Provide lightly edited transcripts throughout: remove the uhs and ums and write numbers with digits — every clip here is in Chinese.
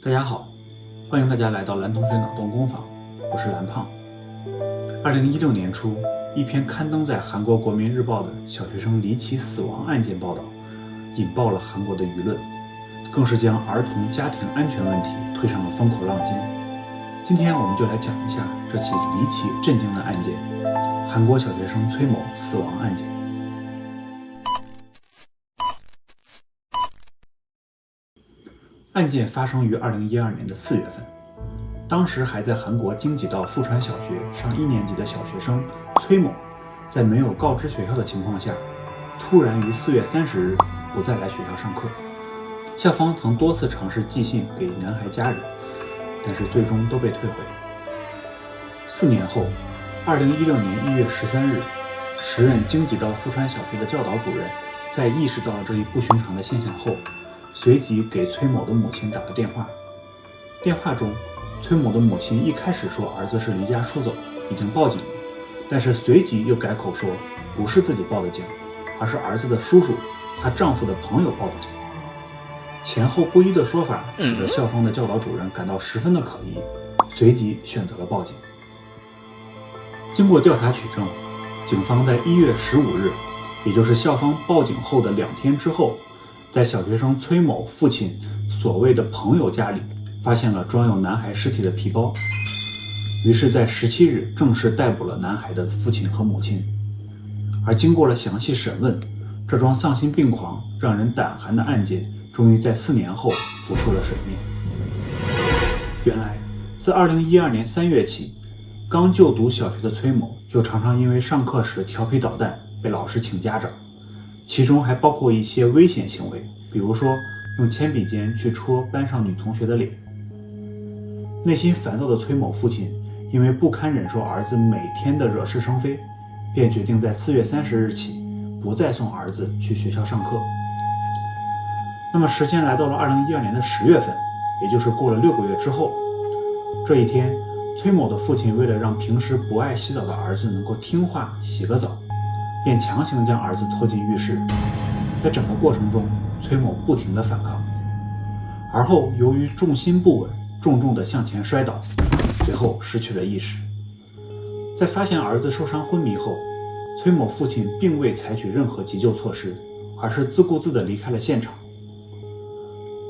大家好，欢迎大家来到蓝同学脑洞工坊，我是蓝胖。2016年初，一篇刊登在韩国国民日报的小学生离奇死亡案件报道，引爆了韩国的舆论，更是将儿童家庭安全问题推上了风口浪尖。今天我们就来讲一下这起离奇震惊的案件——韩国小学生崔某死亡案件。案件发生于2012年的4月份，当时还在韩国京畿道富川小学上1年级的小学生崔某，在没有告知学校的情况下，突然于4月30日不再来学校上课。校方曾多次尝试寄信给男孩家人，但是最终都被退回。4年后，2016年1月13日，时任京畿道富川小学的教导主任在意识到了这一不寻常的现象后，随即给崔某的母亲打了电话。电话中，崔某的母亲一开始说儿子是离家出走，已经报警了，但是随即又改口说不是自己报的警，而是儿子的叔叔，她丈夫的朋友报的警。前后不一的说法使得校方的教导主任感到十分的可疑，随即选择了报警。经过调查取证，警方在1月15日，也就是校方报警后的2天之后，在小学生崔某父亲所谓的朋友家里发现了装有男孩尸体的皮包，于是在17日正式逮捕了男孩的父亲和母亲。而经过了详细审问，这桩丧心病狂让人胆寒的案件终于在4年后浮出了水面。原来自2012年3月起，刚就读小学的崔某就常常因为上课时调皮捣蛋被老师请家长，其中还包括一些危险行为，比如说用铅笔尖去戳班上女同学的脸。内心烦躁的崔某父亲因为不堪忍受儿子每天的惹是生非，便决定在4月30日起不再送儿子去学校上课。那么时间来到了2012年的10月份，也就是过了6个月之后，这一天，崔某的父亲为了让平时不爱洗澡的儿子能够听话洗个澡，便强行将儿子拖进浴室。在整个过程中，崔某不停地反抗，而后由于重心不稳，重重地向前摔倒，随后失去了意识。在发现儿子受伤昏迷后，崔某父亲并未采取任何急救措施，而是自顾自地离开了现场。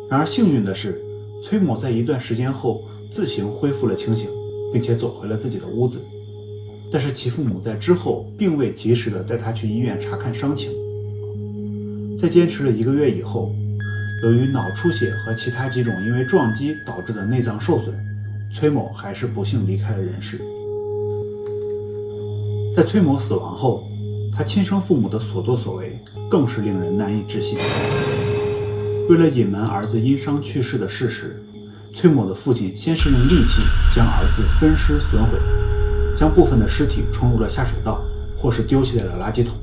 然而幸运的是，崔某在一段时间后自行恢复了清醒，并且走回了自己的屋子。但是其父母在之后并未及时的带他去医院查看伤情。在坚持了1个月以后，由于脑出血和其他几种因为撞击导致的内脏受损，崔某还是不幸离开了人世。在崔某死亡后，他亲生父母的所作所为更是令人难以置信。为了隐瞒儿子因伤去世的事实，崔某的父亲先是用利器将儿子分尸损毁，将部分的尸体冲入了下水道，或是丢弃在了垃圾桶，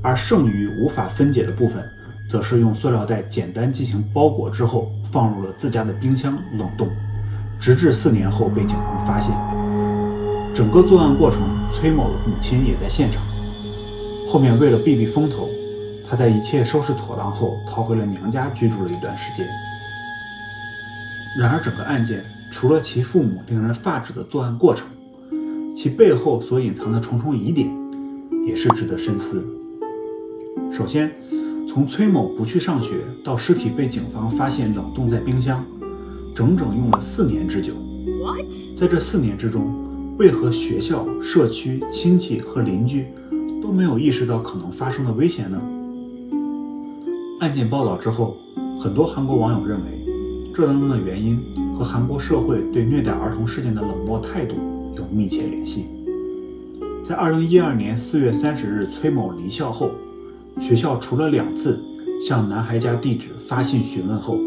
而剩余无法分解的部分则是用塑料袋简单进行包裹之后放入了自家的冰箱冷冻，直至4年后被警方发现。整个作案过程，崔某的母亲也在现场。后面为了避避风头，他在一切收拾妥当后逃回了娘家居住了一段时间。然而整个案件除了其父母令人发指的作案过程，其背后所隐藏的重重疑点也是值得深思。首先，从崔某不去上学到尸体被警方发现冷冻在冰箱，整整用了4年之久。在这4年之中，为何学校、社区、亲戚和邻居都没有意识到可能发生的危险呢？案件报道之后，很多韩国网友认为，这当中的原因和韩国社会对虐待儿童事件的冷漠态度有密切联系。在2012年4月30日崔某离校后，学校除了2次向男孩家地址发信询问后，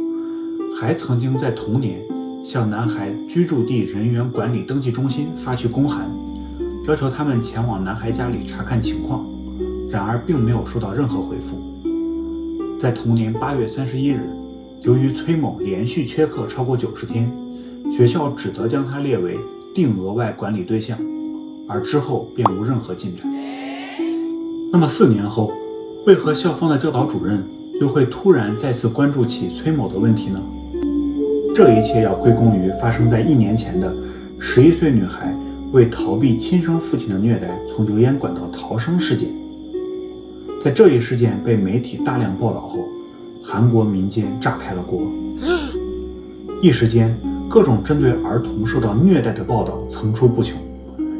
还曾经在同年向男孩居住地人员管理登记中心发去公函，要求他们前往男孩家里查看情况，然而并没有收到任何回复。在同年8月31日，由于崔某连续缺课超过90天，学校只得将他列为定额外管理对象，而之后便无任何进展。那么4年后，为何校方的教导主任又会突然再次关注起崔某的问题呢？这一切要归功于发生在1年前的11岁女孩为逃避亲生父亲的虐待从油烟管道逃生事件。在这一事件被媒体大量报道后，韩国民间炸开了锅，一时间各种针对儿童受到虐待的报道层出不穷，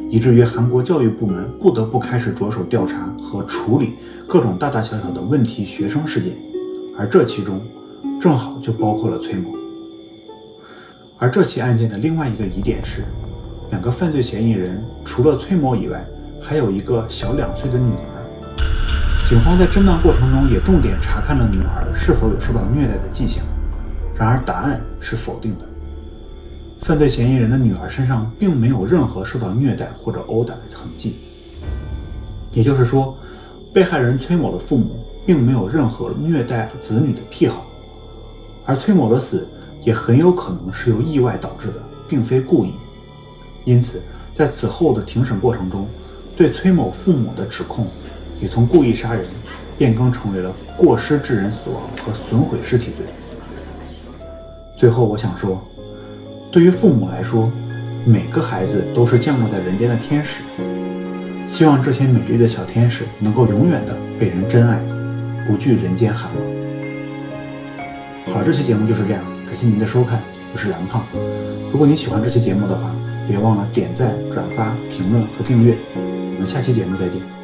以至于韩国教育部门不得不开始着手调查和处理各种大大小小的问题学生事件，而这其中正好就包括了崔某。而这起案件的另外一个疑点是，2个犯罪嫌疑人除了崔某以外，还有一个小2岁的女儿。警方在侦办过程中也重点查看了女儿是否有受到虐待的迹象，然而答案是否定的。犯罪嫌疑人的女儿身上并没有任何受到虐待或者殴打的痕迹，也就是说，被害人崔某的父母并没有任何虐待子女的癖好，而崔某的死也很有可能是由意外导致的，并非故意。因此，在此后的庭审过程中，对崔某父母的指控也从故意杀人变更成为了过失致人死亡和损毁尸体罪。最后我想说，对于父母来说，每个孩子都是降落在人间的天使，希望这些美丽的小天使能够永远的被人珍爱，不惧人间寒冷。好，这期节目就是这样，感谢您的收看，我是蓝胖。如果你喜欢这期节目的话，别忘了点赞、转发、评论和订阅。我们下期节目再见。